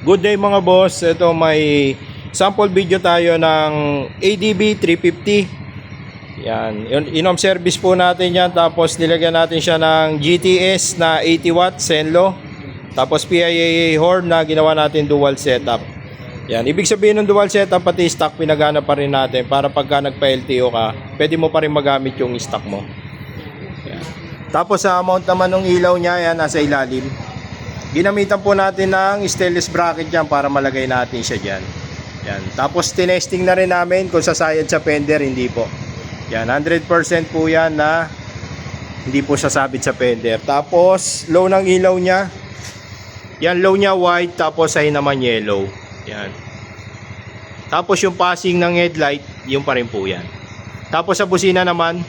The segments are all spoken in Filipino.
Good day mga boss. Ito may sample video tayo ng ADB 350. Yan, in-home service po natin yan. Tapos nilagyan natin siya ng GTS na 80 watt Senlo. Tapos PIAA horn na ginawa natin dual setup. Yan, ibig sabihin ng dual setup pati stock pinagana pa rin natin para pagka nagpa-LTO ka, pwede mo pa rin magamit yung stock mo. Yan. Tapos sa mount naman ng ilaw niya, yan nasa ilalim. Ginamitan po natin ng stainless bracket yan para malagay natin siya dyan. Yan. Tapos tinesting na rin namin kung sasayad sa fender, hindi po. Yan, 100% po yan na hindi po sasabit sa fender. Tapos low ng ilaw niya. Yan, low niya white, tapos ay naman yellow. Yan. Tapos yung passing ng headlight, yung pa rin po yan. Tapos sa busina naman,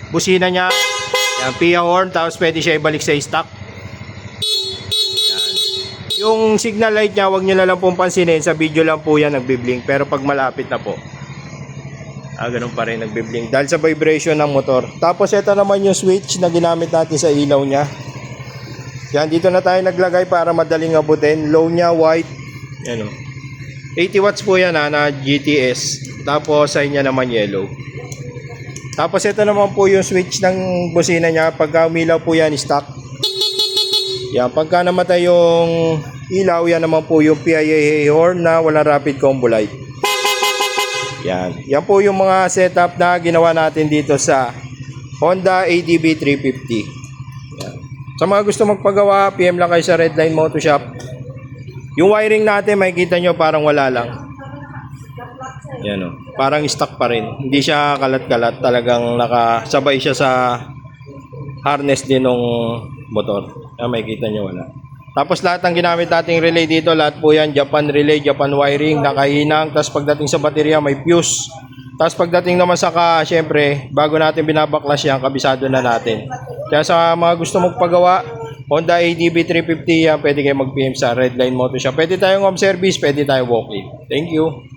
busina niya, yan, PIA horn, tapos pwede siya ibalik sa stock. Yan. Yung signal light niya, wag niyo na lang pong pansinin, sa video lang po yan nagbi-blink, pero pag malapit na po, ganun pa rin nagbi-blink dahil sa vibration ng motor. Tapos ito naman yung switch na ginamit natin sa ilaw niya. Yan, dito na tayo naglagay para madaling abutin. Low niya white, yan o, 80 watts po yan na GTS. Tapos sa niya naman yellow. Tapos ito naman po yung switch ng busina niya. Pagka umilaw po yan, stop. Yan, pagka namatay yung ilaw, yan naman po yung PIAA horn na wala rapid combo light. Yan. Yan po yung mga setup na ginawa natin dito sa Honda ADB 350. Yan. Sa mga gusto magpagawa, PM lang kayo sa Redline Moto Shop. Yung wiring natin, makikita nyo parang wala lang. Yan o, parang stock pa rin. Hindi siya kalat-kalat. Talagang nakasabay siya sa harness din ng motor. Makikita nyo wala. Tapos lahat ng ginamit nating relay dito, lahat po yan Japan relay, Japan wiring, nakahinang. Tapos pagdating sa baterya may fuse. Tapos pagdating naman sa syempre, bago natin binabaklas yan, kabisado na natin. Kaya sa mga gusto magpagawa, Honda ADB 350 yan, pwede kayo mag-PM sa Redline Moto Shop. Pwede tayong home service, pwede tayong walk-in. Thank you.